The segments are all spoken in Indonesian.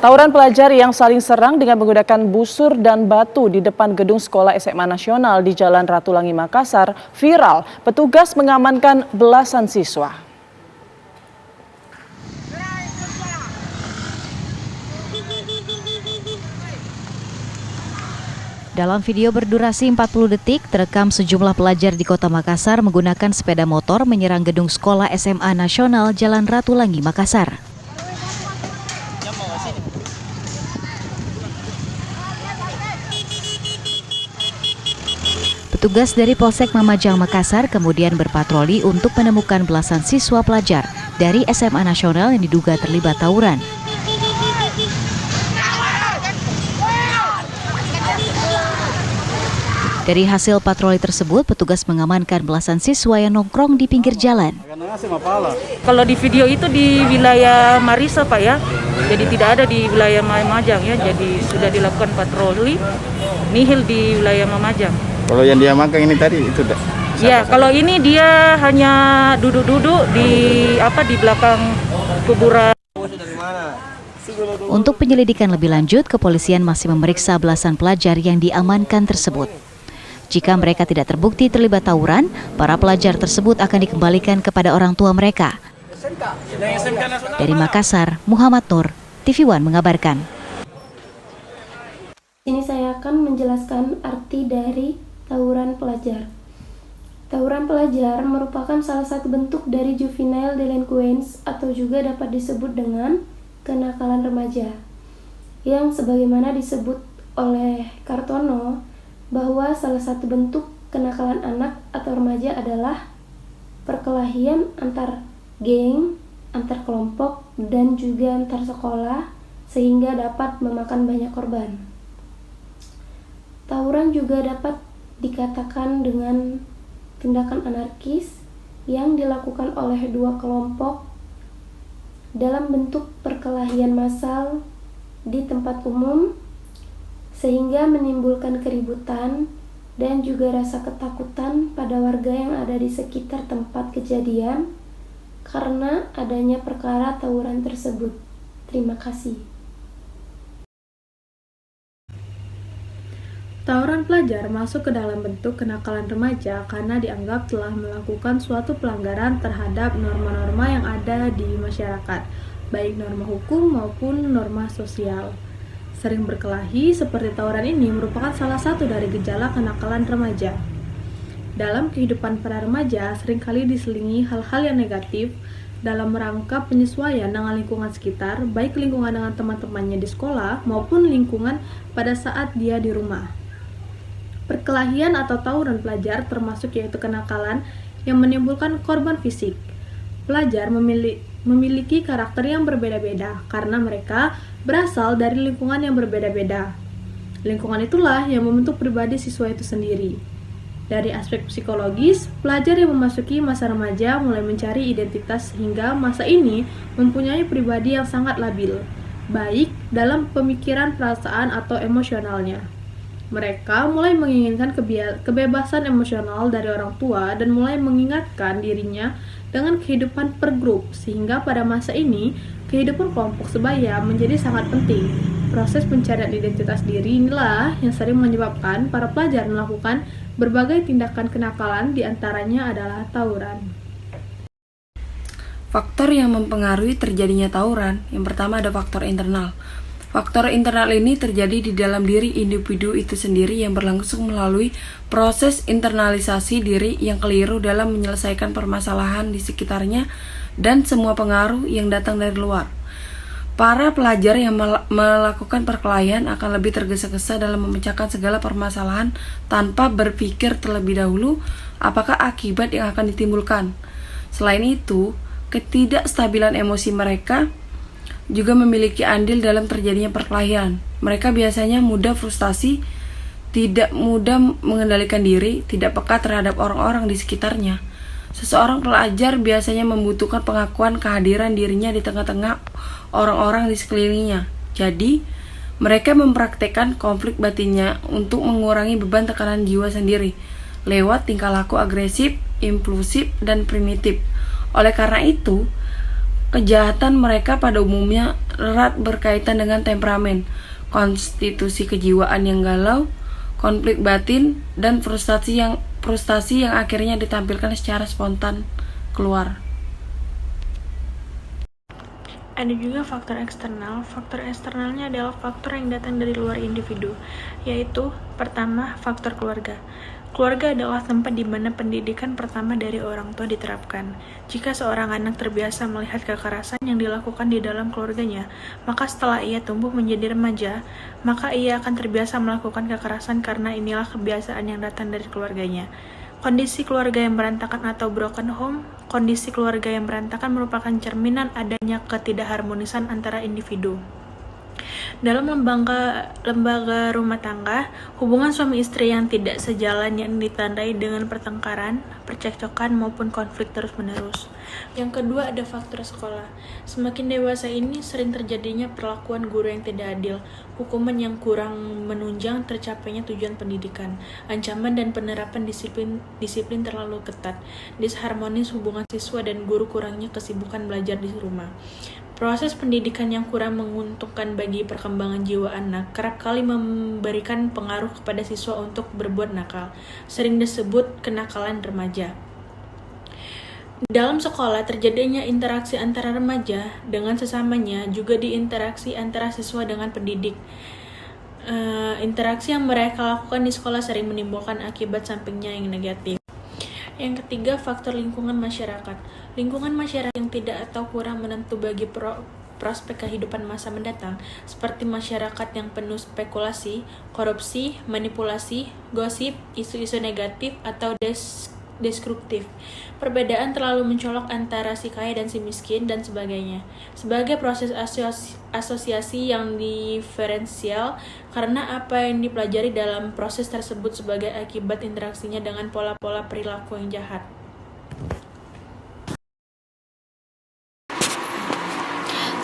Tawuran pelajar yang saling serang dengan menggunakan busur dan batu di depan gedung sekolah SMA Nasional di Jalan Ratulangi, Makassar viral. Petugas mengamankan belasan siswa. Dalam video berdurasi 40 detik, terekam sejumlah pelajar di Kota Makassar menggunakan sepeda motor menyerang gedung sekolah SMA Nasional Jalan Ratulangi, Makassar. Petugas dari Polsek Mamajang, Makassar kemudian berpatroli untuk menemukan belasan siswa pelajar dari SMA Nasional yang diduga terlibat tawuran. Dari hasil patroli tersebut, petugas mengamankan belasan siswa yang nongkrong di pinggir jalan. Kalau di video itu di wilayah Marisa, Pak, ya. Jadi tidak ada di wilayah Mamajang, ya. Jadi sudah dilakukan patroli nihil di wilayah Mamajang. Kalau yang diamankan ini tadi itu udah. Ya, kalau ini dia hanya duduk-duduk di belakang kuburan. Untuk penyelidikan lebih lanjut, kepolisian masih memeriksa belasan pelajar yang diamankan tersebut. Jika mereka tidak terbukti terlibat tawuran, para pelajar tersebut akan dikembalikan kepada orang tua mereka. Dari Makassar, Muhammad Nur, TV One mengabarkan. Ini saya akan menjelaskan arti dari tawuran pelajar. Tawuran pelajar merupakan salah satu bentuk dari juvenile delinquents atau juga dapat disebut dengan kenakalan remaja, yang sebagaimana disebut oleh Kartono bahwa salah satu bentuk kenakalan anak atau remaja adalah perkelahian antar geng, antar kelompok, dan juga antar sekolah sehingga dapat memakan banyak korban. Tawuran juga dapat dikatakan dengan tindakan anarkis yang dilakukan oleh dua kelompok dalam bentuk perkelahian massal di tempat umum sehingga menimbulkan keributan dan juga rasa ketakutan pada warga yang ada di sekitar tempat kejadian karena adanya perkara tawuran tersebut. Terima kasih. Tawuran pelajar masuk ke dalam bentuk kenakalan remaja karena dianggap telah melakukan suatu pelanggaran terhadap norma-norma yang ada di masyarakat, baik norma hukum maupun norma sosial. Sering berkelahi seperti tawuran ini merupakan salah satu dari gejala kenakalan remaja. Dalam kehidupan para remaja seringkali diselingi hal-hal yang negatif dalam rangka penyesuaian dengan lingkungan sekitar, baik lingkungan dengan teman-temannya di sekolah maupun lingkungan pada saat dia di rumah. Perkelahian atau tawuran pelajar termasuk yaitu kenakalan yang menimbulkan korban fisik. Pelajar memiliki karakter yang berbeda-beda karena mereka berasal dari lingkungan yang berbeda-beda. Lingkungan itulah yang membentuk pribadi siswa itu sendiri. Dari aspek psikologis, pelajar yang memasuki masa remaja mulai mencari identitas sehingga masa ini mempunyai pribadi yang sangat labil, baik dalam pemikiran, perasaan, atau emosionalnya. Mereka mulai menginginkan kebebasan emosional dari orang tua dan mulai mengingatkan dirinya dengan kehidupan per grup, sehingga pada masa ini kehidupan kelompok sebaya menjadi sangat penting. Proses pencarian identitas diri inilah yang sering menyebabkan para pelajar melakukan berbagai tindakan kenakalan, diantaranya adalah tawuran. Faktor yang mempengaruhi terjadinya tawuran, yang pertama ada faktor internal. Faktor internal ini terjadi di dalam diri individu itu sendiri yang berlangsung melalui proses internalisasi diri yang keliru dalam menyelesaikan permasalahan di sekitarnya dan semua pengaruh yang datang dari luar. Para pelajar yang melakukan perkelahian akan lebih tergesa-gesa dalam memecahkan segala permasalahan tanpa berpikir terlebih dahulu apakah akibat yang akan ditimbulkan. Selain itu, ketidakstabilan emosi mereka juga memiliki andil dalam terjadinya perkelahian. Mereka biasanya mudah frustasi, tidak mudah mengendalikan diri, tidak peka terhadap orang-orang di sekitarnya. Seseorang pelajar biasanya membutuhkan pengakuan kehadiran dirinya di tengah-tengah orang-orang di sekelilingnya. Jadi, mereka mempraktekkan konflik batinnya untuk mengurangi beban tekanan jiwa sendiri lewat tingkah laku agresif, impulsif, dan primitif. Oleh karena itu, Kejahatan mereka pada umumnya erat berkaitan dengan temperamen, konstitusi kejiwaan yang galau, konflik batin, dan frustasi yang akhirnya ditampilkan secara spontan keluar. Ada juga faktor eksternal. Faktor eksternalnya adalah faktor yang datang dari luar individu, yaitu pertama, faktor keluarga. Keluarga adalah tempat di mana pendidikan pertama dari orang tua diterapkan. Jika seorang anak terbiasa melihat kekerasan yang dilakukan di dalam keluarganya, maka setelah ia tumbuh menjadi remaja, maka ia akan terbiasa melakukan kekerasan karena inilah kebiasaan yang datang dari keluarganya. Kondisi keluarga yang berantakan atau broken home. Kondisi keluarga yang berantakan merupakan cerminan adanya ketidakharmonisan antara individu. Dalam lembaga rumah tangga, hubungan suami istri yang tidak sejalan yang ditandai dengan pertengkaran, percekcokan maupun konflik terus-menerus. Yang kedua ada faktor sekolah. Semakin dewasa ini sering terjadinya perlakuan guru yang tidak adil, hukuman yang kurang menunjang tercapainya tujuan pendidikan, ancaman dan penerapan disiplin terlalu ketat, disharmonis hubungan siswa dan guru, kurangnya kesibukan belajar di rumah. Proses pendidikan yang kurang menguntungkan bagi perkembangan jiwa anak kerap kali memberikan pengaruh kepada siswa untuk berbuat nakal, sering disebut kenakalan remaja. Dalam sekolah, terjadinya interaksi antara remaja dengan sesamanya, juga diinteraksi antara siswa dengan pendidik. Interaksi yang mereka lakukan di sekolah sering menimbulkan akibat sampingnya yang negatif. Yang ketiga, faktor lingkungan masyarakat. Lingkungan masyarakat yang tidak atau kurang menentu bagi prospek kehidupan masa mendatang, seperti masyarakat yang penuh spekulasi, korupsi, manipulasi, gosip, isu-isu negatif, atau destruktif. Perbedaan terlalu mencolok antara si kaya dan si miskin, dan sebagainya. Sebagai proses asosiasi yang diferensial, karena apa yang dipelajari dalam proses tersebut sebagai akibat interaksinya dengan pola-pola perilaku yang jahat.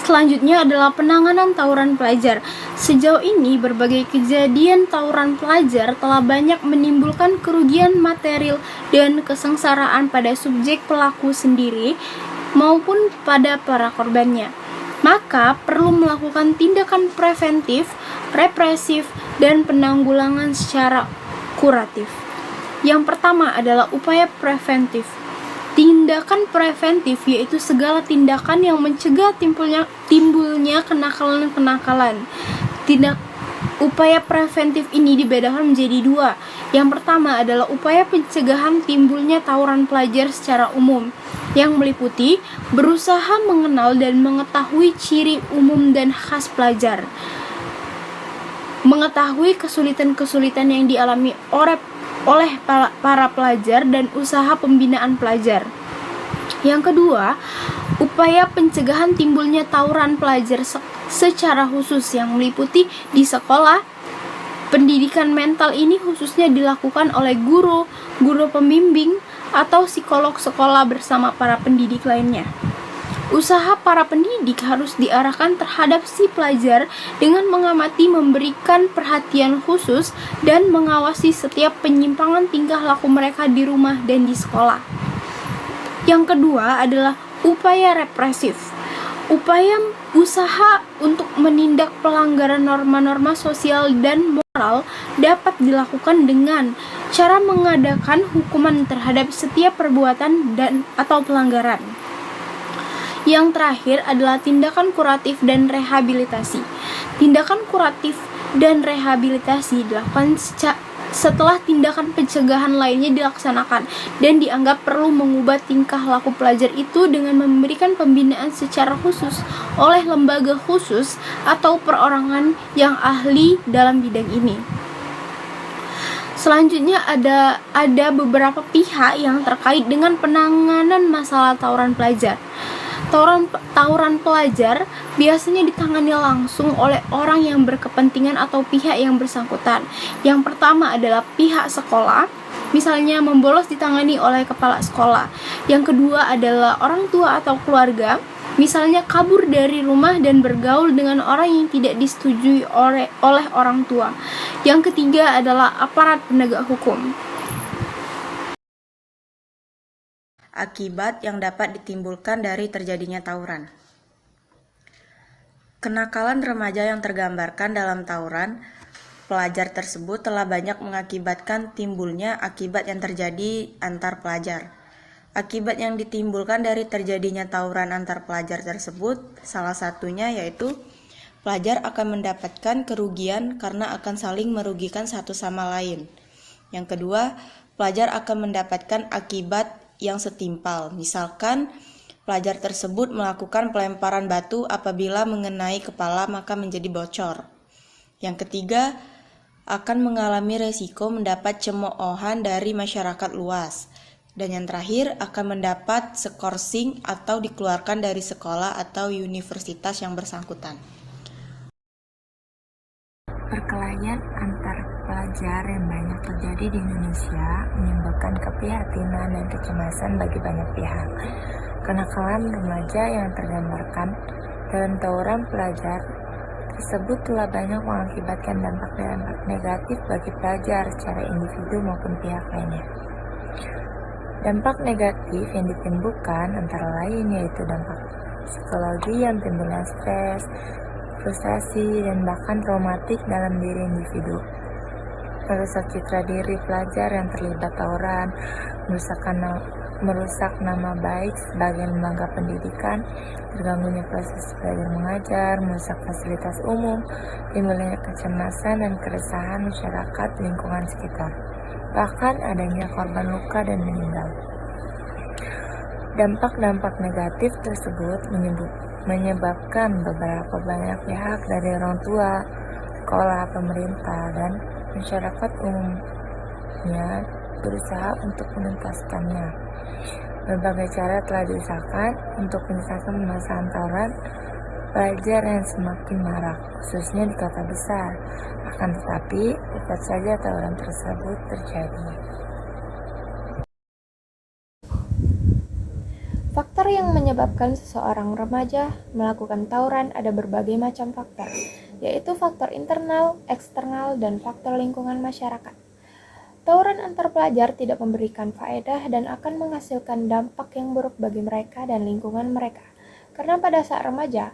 Selanjutnya adalah penanganan tawuran pelajar. Sejauh ini, berbagai kejadian tawuran pelajar telah banyak menimbulkan kerugian material dan kesengsaraan pada subjek pelaku sendiri maupun pada para korbannya. Maka, perlu melakukan tindakan preventif, represif, dan penanggulangan secara kuratif. Yang pertama adalah upaya preventif. Tindakan preventif yaitu segala tindakan yang mencegah timbulnya kenakalan-kenakalan. Upaya preventif ini dibedakan menjadi dua. Yang pertama adalah upaya pencegahan timbulnya tawuran pelajar secara umum, yang meliputi berusaha mengenal dan mengetahui ciri umum dan khas pelajar, mengetahui kesulitan-kesulitan yang dialami oleh para pelajar, dan usaha pembinaan pelajar. Yang kedua, upaya pencegahan timbulnya tawuran pelajar secara khusus, yang meliputi di sekolah. Pendidikan mental ini khususnya dilakukan oleh guru pembimbing, atau psikolog sekolah bersama para pendidik lainnya. Usaha para pendidik harus diarahkan terhadap si pelajar dengan mengamati, memberikan perhatian khusus, dan mengawasi setiap penyimpangan tingkah laku mereka di rumah dan di sekolah. Yang kedua adalah upaya represif. Usaha untuk menindak pelanggaran norma-norma sosial dan moral dapat dilakukan dengan cara mengadakan hukuman terhadap setiap perbuatan atau pelanggaran. Yang terakhir adalah tindakan kuratif dan rehabilitasi. Tindakan kuratif dan rehabilitasi dilakukan setelah tindakan pencegahan lainnya dilaksanakan dan dianggap perlu mengubah tingkah laku pelajar itu dengan memberikan pembinaan secara khusus oleh lembaga khusus atau perorangan yang ahli dalam bidang ini. Selanjutnya ada beberapa pihak yang terkait dengan penanganan masalah tawuran pelajar. Tawuran pelajar biasanya ditangani langsung oleh orang yang berkepentingan atau pihak yang bersangkutan. Yang pertama adalah pihak sekolah, misalnya membolos ditangani oleh kepala sekolah. Yang kedua adalah orang tua atau keluarga, misalnya kabur dari rumah dan bergaul dengan orang yang tidak disetujui oleh orang tua. Yang ketiga adalah aparat penegak hukum. akibat yang dapat ditimbulkan dari terjadinya tawuran. Kenakalan remaja yang tergambarkan dalam tawuran pelajar tersebut telah banyak mengakibatkan timbulnya akibat yang terjadi antar pelajar. Akibat yang ditimbulkan dari terjadinya tawuran antar pelajar tersebut salah satunya yaitu pelajar akan mendapatkan kerugian karena akan saling merugikan satu sama lain. Yang kedua, pelajar akan mendapatkan akibat yang setimpal. Misalkan, pelajar tersebut melakukan pelemparan batu apabila mengenai kepala maka menjadi bocor. Yang ketiga, akan mengalami resiko mendapat cemoohan dari masyarakat luas. Dan yang terakhir, akan mendapat skorsing atau dikeluarkan dari sekolah atau universitas yang bersangkutan. Perkelahian antar pelajar yang banyak terjadi di Indonesia menyebabkan keprihatinan dan kecemasan bagi banyak pihak. Kenakalan remaja yang tergambarkan dalam tawuran pelajar tersebut telah banyak mengakibatkan dampak negatif bagi pelajar secara individu maupun pihak lainnya. Dampak negatif yang ditimbulkan antara lain yaitu dampak psikologi yang timbulnya stres, frustrasi, dan bahkan traumatik dalam diri individu. Merusak citra diri pelajar yang terlibat tawuran, merusak nama baik sebagai lembaga pendidikan, terganggunya proses belajar mengajar, merusak fasilitas umum, timbulnya kecemasan dan keresahan masyarakat lingkungan sekitar, bahkan adanya korban luka dan meninggal. Dampak-dampak negatif tersebut menyebabkan beberapa banyak pihak dari orang tua, sekolah, pemerintah, dan masyarakat umumnya berusaha untuk menuntaskannya. Berbagai cara telah diusahakan untuk menyelesaikan permasalahan tawuran pelajar yang semakin marak, khususnya di kota besar. Akan tetapi, tetap saja tawuran tersebut terjadi. Faktor yang menyebabkan seseorang remaja melakukan tawuran ada berbagai macam faktor, yaitu faktor internal, eksternal, dan faktor lingkungan masyarakat. Tawuran antar pelajar tidak memberikan faedah dan akan menghasilkan dampak yang buruk bagi mereka dan lingkungan mereka. Karena pada saat remaja,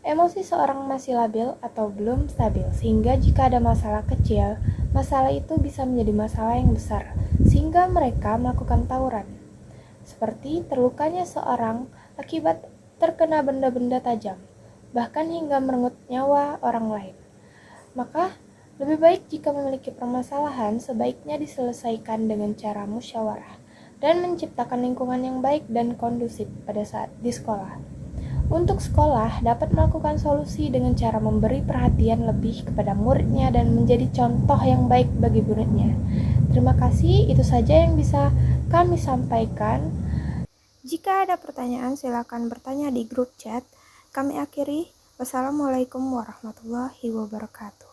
emosi seorang masih labil atau belum stabil, sehingga jika ada masalah kecil, masalah itu bisa menjadi masalah yang besar, sehingga mereka melakukan tawuran. Seperti terlukanya seorang akibat terkena benda-benda tajam, bahkan hingga merenggut nyawa orang lain. Maka, lebih baik jika memiliki permasalahan, sebaiknya diselesaikan dengan cara musyawarah dan menciptakan lingkungan yang baik dan kondusif pada saat di sekolah. Untuk sekolah dapat melakukan solusi dengan cara memberi perhatian lebih kepada muridnya dan menjadi contoh yang baik bagi muridnya. Terima kasih, itu saja yang bisa kami sampaikan. Jika ada pertanyaan, silakan bertanya di grup chat. Kami akhiri. Wassalamualaikum warahmatullahi wabarakatuh.